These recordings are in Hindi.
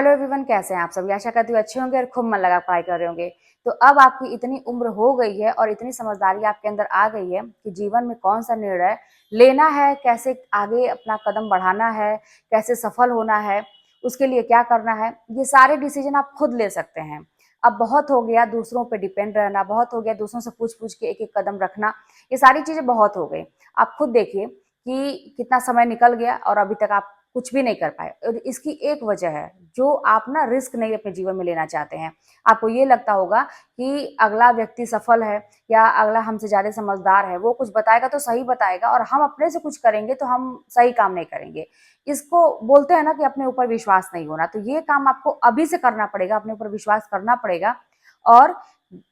हेलो एवरीवन, कैसे हैं आप सभी। आशा करती हूँ अच्छे होंगे और खूब मन लगा पढ़ाई कर रहे होंगे। तो अब आपकी इतनी उम्र हो गई है और इतनी समझदारी आपके अंदर आ गई है कि जीवन में कौन सा निर्णय लेना है, कैसे आगे अपना कदम बढ़ाना है, कैसे सफल होना है, उसके लिए क्या करना है, ये सारे डिसीजन आप खुद ले सकते हैं। अब बहुत हो गया दूसरों पे डिपेंड रहना, बहुत हो गया दूसरों से पूछ पूछ के एक एक कदम रखना, ये सारी चीजें बहुत हो गई। आप खुद देखिए कि कितना समय निकल गया और अभी तक आप कुछ भी नहीं कर पाए। और इसकी एक वजह है, जो आप ना रिस्क नहीं अपने जीवन में लेना चाहते हैं। आपको ये लगता होगा कि अगला व्यक्ति सफल है या अगला हमसे ज्यादा समझदार है, वो कुछ बताएगा तो सही बताएगा और हम अपने से कुछ करेंगे तो हम सही काम नहीं करेंगे। इसको बोलते हैं ना कि अपने ऊपर विश्वास नहीं होना। तो ये काम आपको अभी से करना पड़ेगा, अपने ऊपर विश्वास करना पड़ेगा और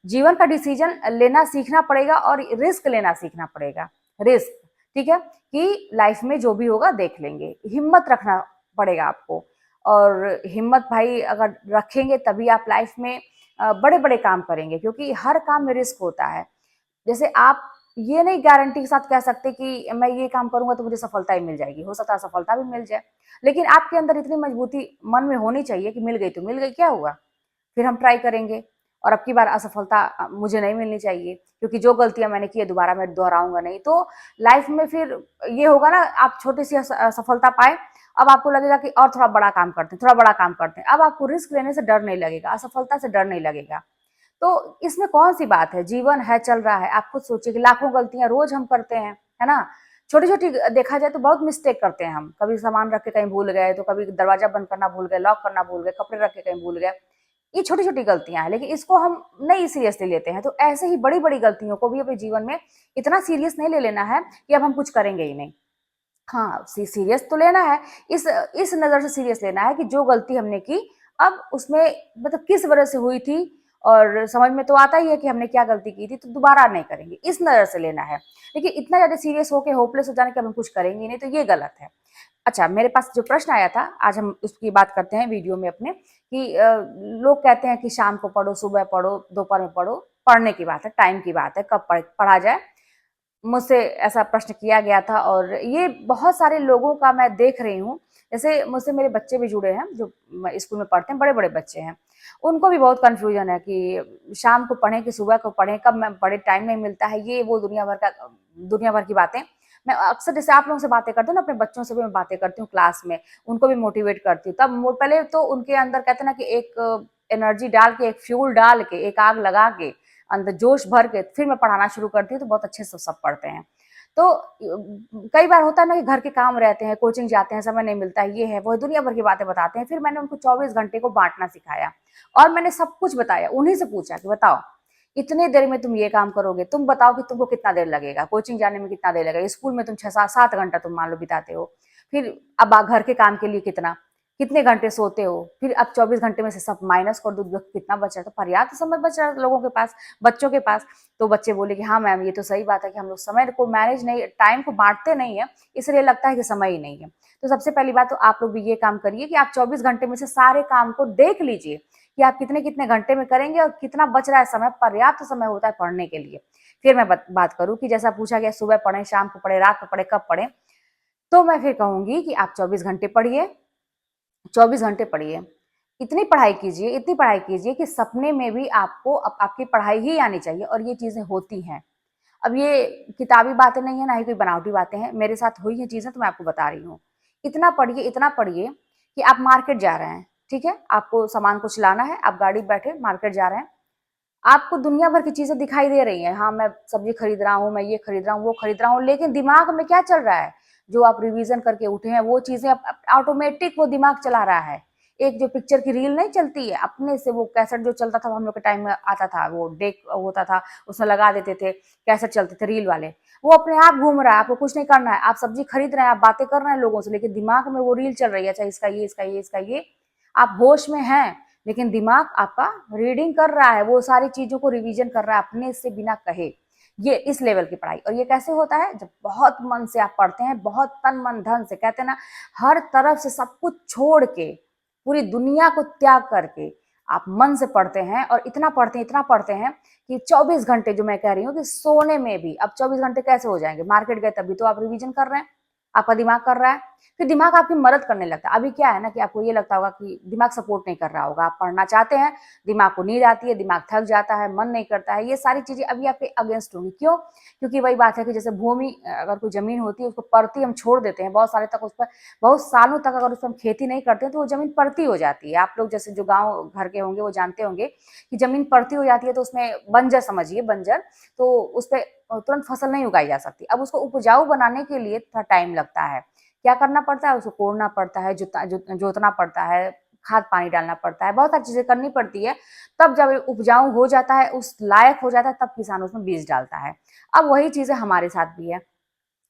जीवन का डिसीजन लेना सीखना पड़ेगा और रिस्क लेना सीखना पड़ेगा। रिस्क, ठीक है, कि लाइफ में जो भी होगा देख लेंगे। हिम्मत रखना पड़ेगा आपको, और हिम्मत भाई अगर रखेंगे तभी आप लाइफ में बड़े बड़े काम करेंगे, क्योंकि हर काम में रिस्क होता है। जैसे आप ये नहीं गारंटी के साथ कह सकते कि मैं ये काम करूंगा तो मुझे सफलता ही मिल जाएगी। हो सकता है सफलता भी मिल जाए, लेकिन आपके अंदर इतनी मजबूती मन में होनी चाहिए कि मिल गई तो मिल गई, क्या हुआ, फिर हम ट्राई करेंगे। और अब की बार असफलता मुझे नहीं मिलनी चाहिए, क्योंकि जो गलतियां मैंने की है दोबारा मैं दोहराऊंगा नहीं। तो लाइफ में फिर ये होगा ना, आप छोटी सी सफलता पाए, अब आपको लगेगा कि और थोड़ा बड़ा काम करते हैं, थोड़ा बड़ा काम करते हैं। अब आपको रिस्क लेने से डर नहीं लगेगा, असफलता से डर नहीं लगेगा। तो इसमें कौन सी बात है, जीवन है, चल रहा है। आप खुद सोचिए कि लाखों गलतियां रोज हम करते हैं, है ना। छोटी छोटी देखा जाए तो बहुत मिस्टेक करते हैं हम। कभी सामान रख के कहीं भूल गए, तो कभी दरवाजा बंद करना भूल गए, लॉक करना भूल गए, कपड़े रख के कहीं भूल गए। ये छोटी छोटी गलतियां हैं, लेकिन इसको हम नहीं सीरियसली लेते हैं। तो ऐसे ही बड़ी बड़ी गलतियों को भी अपने जीवन में इतना सीरियस नहीं ले लेना है कि अब हम कुछ करेंगे ही नहीं। हाँ, सीरियस तो लेना है। इस नजर से सीरियस लेना है कि जो गलती हमने की, अब उसमें मतलब किस वजह से हुई थी, और समझ में तो आता ही है कि हमने क्या गलती की थी, तो दोबारा नहीं करेंगे, इस नजर से लेना है। लेकिन इतना ज्यादा सीरियस होके होपलेस हो जाने के अब हम कुछ करेंगे नहीं, तो ये गलत है। अच्छा, मेरे पास जो प्रश्न आया था, आज हम उसकी बात करते हैं वीडियो में अपने, कि लोग कहते हैं कि शाम को पढ़ो, सुबह पढ़ो, दोपहर में पढ़ो। पढ़ने की बात है, टाइम की बात है, कब पढ़ा जाए। मुझसे ऐसा प्रश्न किया गया था और ये बहुत सारे लोगों का मैं देख रही हूँ। जैसे मुझसे मेरे बच्चे भी जुड़े हैं जो स्कूल में पढ़ते हैं, बड़े बड़े बच्चे हैं। उनको भी बहुत कंफ्यूजन है कि शाम को पढ़ें कि सुबह को पढ़ें, कब मैं पढ़े, टाइम नहीं मिलता है, ये वो दुनिया भर की बातें। मैं अक्सर जैसे आप लोगों से बातें करती हूँ ना, अपने बच्चों से भी मैं बातें करती हूँ क्लास में, उनको भी मोटिवेट करती हूँ। तब पहले तो उनके अंदर कहते हैं ना कि एक एनर्जी डाल के, एक फ्यूल डाल के, एक आग लगा के, अंदर जोश भर के फिर मैं पढ़ाना शुरू करती हूँ, तो बहुत अच्छे से सब पढ़ते हैं। तो कई बार होता है ना कि घर के काम रहते हैं, कोचिंग जाते हैं, समय नहीं मिलता है, ये है वो है, दुनिया भर की बातें बताते हैं। फिर मैंने उनको 24 घंटे को बांटना सिखाया और मैंने सब कुछ बताया। उन्हीं से पूछा कि बताओ इतने देर में तुम ये काम करोगे, तुम बताओ कि तुमको कितना देर लगेगा, कोचिंग जाने में कितना देर लगेगा, स्कूल में तुम 6 7 7 घंटा तुम मान लो बिताते हो, फिर अब घर के काम के लिए कितने घंटे सोते हो, फिर अब 24 घंटे में से सब माइनस कर दो, कितना बचा, तो पर्याप्त समय बच रहा है लोगों के पास, बच्चों के पास। तो बच्चे बोले कि हाँ मैम, ये तो सही बात है कि हम लोग समय को मैनेज नहीं, टाइम को बांटते नहीं है, इसलिए लगता है कि समय ही नहीं है। तो सबसे पहली बात तो आप लोग भी ये काम करिए कि आप 24 घंटे में से सारे काम को देख लीजिए कि आप कितने कितने घंटे में करेंगे और कितना बच रहा है समय, पर्याप्त समय होता है पढ़ने के लिए। फिर मैं बात करूं कि जैसा पूछा गया सुबह पढ़े, शाम को पढ़े, रात को पढ़े, कब पढ़े, तो मैं फिर कहूंगी कि आप 24 घंटे पढ़िए, 24 घंटे पढ़िए। इतनी पढ़ाई कीजिए, इतनी पढ़ाई कीजिए कि सपने में भी आपको आपकी पढ़ाई ही आनी चाहिए, और ये चीजें होती हैं। अब ये किताबी बातें नहीं है, ना ही कोई बनावटी बातें हैं, मेरे साथ हुई हैं चीजें तो मैं आपको बता रही हूँ। इतना पढ़िए कि आप मार्केट जा रहे हैं, ठीक है, आपको सामान कुछ लाना है, आप गाड़ी बैठे मार्केट जा रहे हैं, आपको दुनिया भर की चीजें दिखाई दे रही हैं। हाँ, मैं सब्जी खरीद रहा हूँ, मैं ये खरीद रहा हूँ, वो खरीद रहा हूँ, लेकिन दिमाग में क्या चल रहा है, जो आप रिवीजन करके उठे हैं वो चीजें ऑटोमेटिक वो दिमाग चला रहा है। एक जो पिक्चर की रील नहीं चलती है अपने से, वो कैसेट जो चलता था हम लोग के टाइम में आता था, वो डेक होता था, उसमें लगा देते थे, कैसेट चलते थे रील वाले, वो अपने आप घूम रहा है, आपको कुछ नहीं करना है, आप सब्जी खरीद रहे हैं, आप बातें कर रहे हैं लोगों से, लेकिन दिमाग में वो रील चल रही है, अच्छा इसका ये, इसका ये, इसका ये। आप होश में हैं, लेकिन दिमाग आपका रीडिंग कर रहा है, वो सारी चीजों को रिवीजन कर रहा है अपने से बिना कहे। ये इस लेवल की पढ़ाई। और ये कैसे होता है, जब बहुत मन से आप पढ़ते हैं, बहुत तन मन धन से, कहते हैं ना, हर तरफ से सब कुछ छोड़ के, पूरी दुनिया को त्याग करके आप मन से पढ़ते हैं, और इतना पढ़ते हैं कि 24 घंटे, जो मैं कह रही हूँ कि सोने में भी अब 24 घंटे कैसे हो जाएंगे, मार्केट गए तभी तो आप रिवीजन कर रहे हैं, आपका दिमाग कर रहा है, फिर दिमाग आपकी मदद करने लगता है। अभी क्या है ना कि आपको ये लगता होगा कि दिमाग सपोर्ट नहीं कर रहा होगा, आप पढ़ना चाहते हैं, दिमाग को नींद आती है, दिमाग थक जाता है, मन नहीं करता है, ये सारी चीज़ें अभी आपके अगेंस्ट होंगी। क्यों? क्योंकि वही बात है कि जैसे भूमि अगर कोई ज़मीन होती है, उसको पड़ती हम छोड़ देते हैं, बहुत सारे तक उस पर बहुत सालों तक अगर उस पर हम खेती नहीं करते हैं, तो वो ज़मीन पड़ती हो जाती है। आप लोग जैसे जो गाँव घर के होंगे, वो जानते होंगे कि ज़मीन पड़ती हो जाती है, तो उसमें बंजर समझिए बंजर, तो उसपे तुरंत फसल नहीं उगाई जा सकती। अब उसको उपजाऊ बनाने के लिए थोड़ा टाइम लगता है। क्या करना पड़ता है? उसको कोड़ना पड़ता है, जोतना पड़ता है, खाद पानी डालना पड़ता है, बहुत सारी चीज़ें करनी पड़ती है। तब जब ये उपजाऊ हो जाता है, उस लायक हो जाता है, तब किसान उसमें बीज डालता है। अब वही चीज़ें हमारे साथ भी है।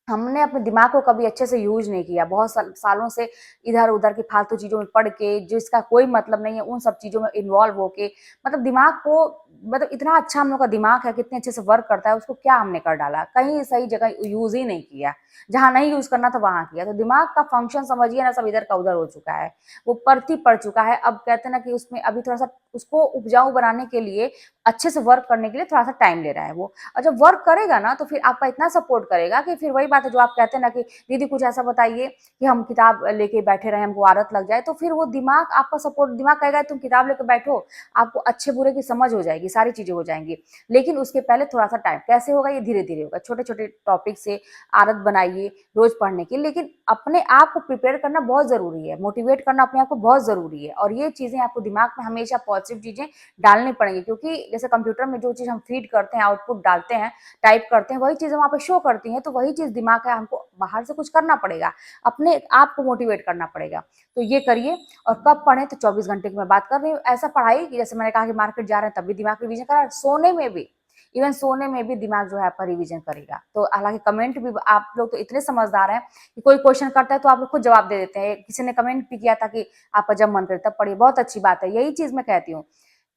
हमने अपने दिमाग को कभी अच्छे से यूज़ नहीं किया। बहुत सालों से इधर-उधर की फालतू चीज़ों में पढ़ के, जिसका कोई मतलब नहीं है, उन सब चीज़ों में इन्वॉल्व होके मतलब दिमाग को मतलब इतना अच्छा हम लोग का दिमाग है, कितने अच्छे से वर्क करता है, उसको क्या हमने कर डाला? कहीं सही जगह यूज़ ही नहीं किया। जहाँ नहीं यूज़ करना था, वहाँ किया। तो दिमाग का फंक्शन समझिए ना सब इधर का उधर हो चुका है। वो परती पड़ चुका है। अब कहते हैं ना कि उसमें अभी थोड़ा-सा उसको उपजाऊ बनाने के लिए, अच्छे से वर्क करने के लिए थोड़ा-सा टाइम ले रहा है वो। और जब वर्क करेगा ना तो फिर आपका इतना सपोर्ट करेगा कि फिर वही बात है जो आप कहते हैं ना कि दीदी कुछ ऐसा बताइए कि हम किताब लेके बैठे रहें, हमको आदत लग जाए, तो फिर वो दिमाग आपका सपोर्ट दिमाग कहेगा तुम किताब लेके बैठो, आपको अच्छे बुरे की समझ हो जाएगी, सारी चीज़ें हो जाएँगी। लेकिन उसके पहले थोड़ा-सा टाइम कैसे होगा ये धीरे-धीरे होगा। छोटे-छोटे टॉपिक से आदत बनाइए रोज़ पढ़ने की, लेकिन अपने आप को प्रिपेयर करना बहुत ज़रूरी है, मोटिवेट करना अपने आप को बहुत ज़रूरी है और ये चीज़ें आपको दिमाग में हमेशा पॉजिटिव चीज़ें डालनी पड़ेंगी क्योंकि जैसे कंप्यूटर में जो चीज़ हम फीड करते हैं, आउटपुट डालते हैं, टाइप करते हैं, वही चीज़ें वहाँ पे शो करती हैं, तो वही चीज़ दिमाग है, हमको बाहर से कुछ करना पड़ेगा, अपने आप को मोटिवेट करना पड़ेगा। तो ये करिए और कब पढ़ें तो 24 घंटे की मैं बात कर रही हूँ। ऐसा पढ़ाई कि जैसे मैंने कहा कि मार्केट जा रहे हैं तब भी दिमाग रिवीजन करा, सोने में भी, इवन सोने में भी दिमाग जो है आपका रिवीजन करेगा। तो हालाँकि कमेंट भी आप लोग तो इतने समझदार हैं कि कोई क्वेश्चन करता है तो आप लोग खुद जवाब दे देते हैं। किसी ने कमेंट भी किया था कि आपका जब मन करे तब पढ़िए, बहुत अच्छी बात है। यही चीज़ मैं कहती हूँ।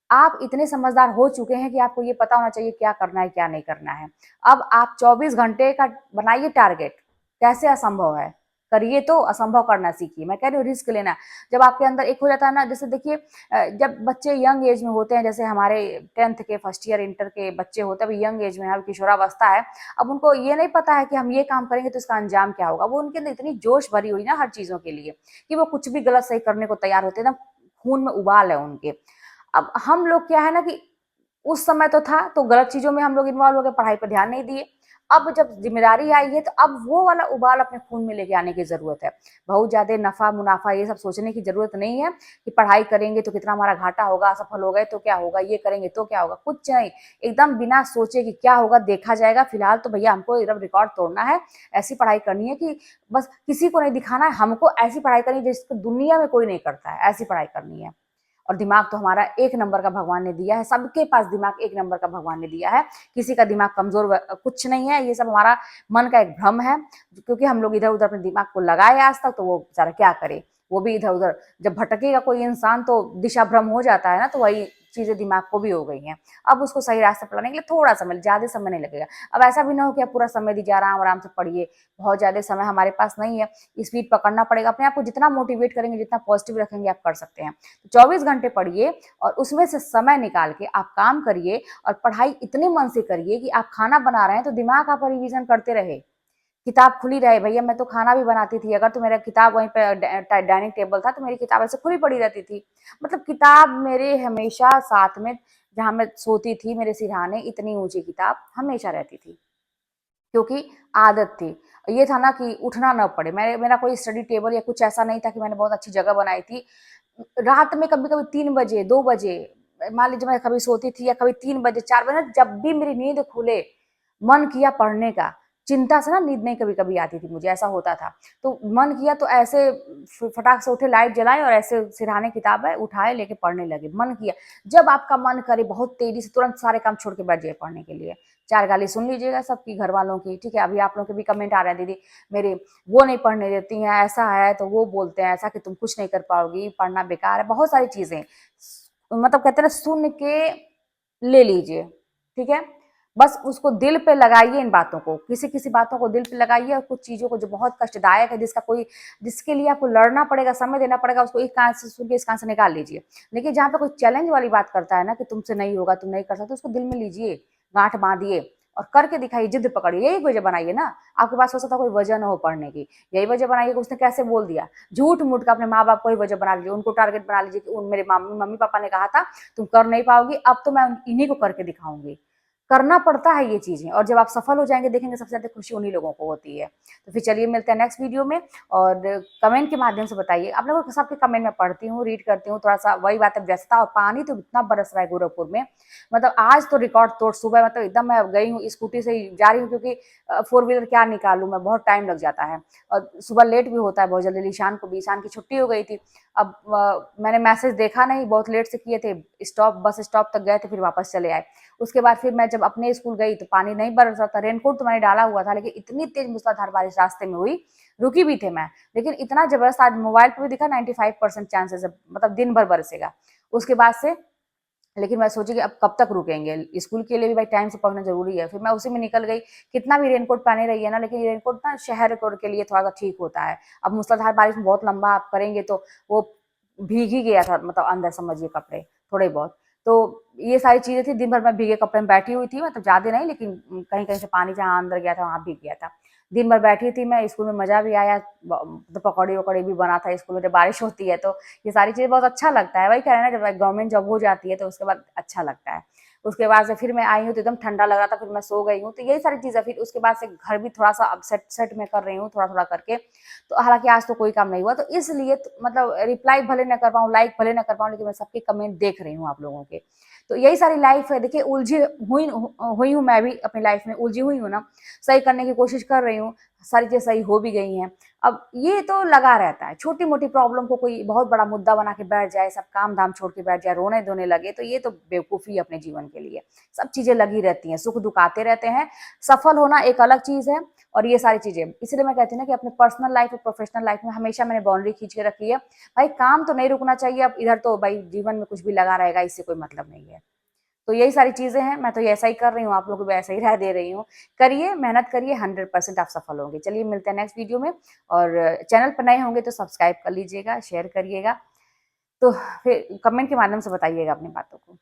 आप इतने समझदार हो चुके हैं कि आपको ये पता होना चाहिए क्या करना है, क्या नहीं करना है। अब आप 24 घंटे का बनाइए टारगेट, कैसे असंभव है? करिए तो असंभव करना सीखिए। मैं कह रही हूँ रिस्क लेना, जब आपके अंदर एक हो जाता है ना जैसे देखिए जब बच्चे यंग एज में होते हैं जैसे हमारे 10th के फर्स्ट ईयर इंटर के बच्चे होते हैं, अभी यंग एज में है, किशोरावस्था है, अब उनको ये नहीं पता है कि हम ये काम करेंगे तो इसका अंजाम क्या होगा। वो उनके अंदर इतनी जोश भरी हुई ना हर चीज़ों के लिए, कि वो कुछ भी गलत सही करने को तैयार होते हैं ना, खून में उबाल है उनके। अब हम लोग क्या है ना कि उस समय तो था तो गलत चीज़ों में हम लोग इन्वॉल्व हो गए, पढ़ाई पे ध्यान नहीं दिए। अब जब ज़िम्मेदारी आई है तो अब वो वाला उबाल अपने खून में लेके आने की ज़रूरत है। बहुत ज़्यादा नफ़ा-मुनाफ़ा ये सब सोचने की ज़रूरत नहीं है कि पढ़ाई करेंगे तो कितना हमारा घाटा होगा, असफल हो गए तो क्या होगा, ये करेंगे तो क्या होगा, कुछ नहीं। एकदम बिना सोचे कि क्या होगा देखा जाएगा, फिलहाल तो भैया हमको एकदम रिकॉर्ड तोड़ना है, ऐसी पढ़ाई करनी है कि बस किसी को नहीं दिखाना है, हमको ऐसी पढ़ाई करनी है जिसको दुनिया में कोई नहीं करता है, ऐसी पढ़ाई करनी है। और दिमाग तो हमारा एक नंबर का भगवान ने दिया है, सबके पास दिमाग एक नंबर का भगवान ने दिया है, किसी का दिमाग कमज़ोर कुछ नहीं है, ये सब हमारा मन का एक भ्रम है, क्योंकि हम लोग इधर-उधर अपने दिमाग को लगाए आज तक, तो वो बेचारा क्या करे? वो भी इधर-उधर जब भटकेगा कोई इंसान तो दिशा भ्रम हो जाता है ना, तो वही चीज़ें दिमाग को भी हो गई हैं। अब उसको सही रास्ते पर लाने के लिए थोड़ा समय, ज़्यादा समय नहीं लगेगा। अब ऐसा भी ना हो कि आप पूरा समय दीजिए, आराम-आराम से पढ़िए, बहुत ज़्यादा समय हमारे पास नहीं है, स्पीड पकड़ना पड़ेगा, अपने आप को जितना मोटिवेट करेंगे, जितना पॉजिटिव रखेंगे, आप कर सकते हैं। 24 घंटे पढ़िए और उसमें से समय निकाल के आप काम करिए और पढ़ाई इतने मन से करिए कि आप खाना बना रहे हैं तो दिमाग आपका रिवीजन करते रहे, किताब खुली रहे। भैया मैं तो खाना भी बनाती थी, अगर तो मेरा किताब वहीं पे डाइनिंग टेबल था तो मेरी किताब ऐसे खुली पड़ी रहती थी। मतलब किताब मेरे हमेशा साथ में, जहाँ मैं सोती थी मेरे सिरहाने इतनी ऊंची किताब हमेशा रहती थी, क्योंकि आदत थी। ये था ना कि उठना ना पड़े, मेरा कोई स्टडी टेबल या कुछ ऐसा नहीं था कि मैंने बहुत अच्छी जगह बनाई थी। रात में कभी-कभी 3 बजे, 2 बजे, मान लीजिए मैं कभी सोती थी या कभी 3 बजे, 4 बजे, जब भी मेरी नींद खुले, मन किया पढ़ने का, चिंता से ना नींद नहीं कभी-कभी आती थी मुझे, ऐसा होता था। तो मन किया तो ऐसे फटाक से उठे, लाइट जलाए और ऐसे सिरहाने किताब है, उठाए, लेके पढ़ने लगे, मन किया। जब आपका मन करे बहुत तेज़ी से तुरंत सारे काम छोड़ के बैठ जाइए पढ़ने के लिए। 4 गाली सुन लीजिएगा सबकी, घरवालों की, ठीक है? अभी आप लोगों के भी कमेंट आ रहे हैं, दीदी मेरे वो नहीं पढ़ने देती हैं, ऐसा है, तो वो बोलते हैं ऐसा कि तुम कुछ नहीं कर पाओगी, पढ़ना बेकार है, बहुत सारी चीज़ें। मतलब कहते हैं ना सुन के ले लीजिए, ठीक है? बस उसको दिल पे लगाइए इन बातों को, किसी-किसी बातों को दिल पे लगाइए और कुछ चीज़ों को जो बहुत कष्टदायक है, जिसके लिए आपको लड़ना पड़ेगा, समय देना पड़ेगा, उसको एक कान से सुन के इस कान से निकाल लीजिए। लेकिन जहाँ पे कोई चैलेंज वाली बात करता है ना कि तुमसे नहीं होगा, तुम नहीं कर सकते, उसको दिल में लीजिए, गाँठ बाँधिए और करके दिखाइए, जिद पकड़िए, यही वजह बनाइए ना। आपके पास हो सकता है कोई वजह ना हो पढ़ने की, यही वजह बनाइए कि उसने कैसे बोल दिया। झूठ मूठ का अपने माँ बाप को ही वजह बना लीजिए, उनको टारगेट बना लीजिए कि मेरे मम्मी पापा ने कहा था तुम कर नहीं पाओगी, अब तो मैं इन्हीं को करके दिखाऊंगी। करना पड़ता है ये चीजें, और जब आप सफल हो जाएंगे देखेंगे सबसे ज्यादा खुशी उन्हीं लोगों को होती है। तो फिर चलिए मिलते हैं नेक्स्ट वीडियो में, और कमेंट के माध्यम से बताइए। आप लोगों को सबके कमेंट में पढ़ती हूँ, रीड करती हूँ, थोड़ा सा वही बात है व्यस्तता। और पानी तो इतना बरस रहा है गोरखपुर में, मतलब आज तो रिकॉर्ड तोड़। सुबह मतलब एकदम मैं गई हूँ, स्कूटी से ही जा रही हूँ, क्योंकि 4 व्हीलर क्या निकालूं मैं, बहुत टाइम लग जाता है, और सुबह लेट भी होता है बहुत जल्दी। ईशान को भी, ईशान की छुट्टी हो गई थी। अब मैंने मैसेज देखा नहीं, बहुत लेट से किए थे, बस स्टॉप तक गए थे, फिर वापस चले आए। उसके बाद फिर मैं जब अपने स्कूल गई तो पानी नहीं बरस रहा था, रेनकोट तो मैंने डाला हुआ था, लेकिन इतनी तेज मूसलाधार बारिश रास्ते में हुई, रुकी भी थे मैं, लेकिन इतना जबरदस्त। आज मोबाइल पे भी दिखा 95% चांसेस है, मतलब दिन भर बरसेगा। उसके बाद से लेकिन मैं सोची कि अब कब तक रुकेंगे, स्कूल के लिए भी भाई टाइम से पहुंचना जरूरी है। फिर मैं उसी में निकल गई, कितना भी रेनकोट पहने रही है ना, लेकिन रेनकोट ना शहर के लिए थोड़ा सा ठीक होता है। अब मूसलाधार बारिश में बहुत लंबा आप करेंगे तो वो भीग ही गया था, मतलब अंदर समझिए कपड़े थोड़े बहुत। तो ये सारी चीजें थी, दिन भर मैं भीगे कपड़े में बैठी हुई थी, मतलब ज्यादा नहीं, लेकिन कहीं कहीं से पानी जहाँ अंदर गया था वहां भीग गया था। दिन भर बैठी थी मैं, स्कूल में मजा भी आया, तो पकौड़ी वकौड़ी भी बना था स्कूल में, जब बारिश होती है तो ये सारी चीजें बहुत अच्छा लगता है। वही कह रहे हैं ना, जब गवर्नमेंट जॉब हो जाती है तो उसके बाद अच्छा लगता है। उसके बाद से फिर मैं आई हूँ तो एकदम ठंडा लग रहा था, फिर मैं सो गई हूँ। तो यही सारी चीजें, फिर उसके बाद से घर भी थोड़ा सा अब सेट सेट में कर रही हूँ, थोड़ा थोड़ा करके। तो हालांकि आज तो कोई काम नहीं हुआ, तो इसलिए मतलब रिप्लाई भले न कर पाऊँ, लाइक भले न कर पाऊँ, लेकिन मैं सबके कमेंट देख रही हूँ आप लोगों के। तो यही सारी लाइफ है। देखिए उलझी हुई हूँ मैं भी अपनी लाइफ में, उलझी हुई हूँ ना, सही करने की कोशिश कर रही हूँ, सारी चीजें सही हो भी गई हैं। अब ये तो लगा रहता है, छोटी मोटी प्रॉब्लम को कोई बहुत बड़ा मुद्दा बना के बैठ जाए, सब काम धाम छोड़ के बैठ जाए, रोने धोने लगे, तो ये तो बेवकूफी है अपने जीवन के लिए। सब चीजें लगी रहती हैं, सुख दुख आते रहते हैं, सफल होना एक अलग चीज है। और ये सारी चीजें इसलिए मैं कहती हूँ ना कि अपने पर्सनल लाइफ और प्रोफेशनल लाइफ में हमेशा मैंने बाउंड्री खींच के रखी है। भाई काम तो नहीं रुकना चाहिए, अब इधर तो भाई जीवन में कुछ भी लगा रहेगा, इससे कोई मतलब नहीं है। तो यही सारी चीजें हैं, मैं तो ऐसा ही कर रही हूँ, आप लोगों को भी ऐसा ही राय दे रही हूँ। करिए, मेहनत करिए, 100% आप सफल होंगे। चलिए मिलते हैं नेक्स्ट वीडियो में, और चैनल पर नए होंगे तो सब्सक्राइब कर लीजिएगा, शेयर करिएगा, तो फिर कमेंट के माध्यम से बताइएगा अपनी बातों को।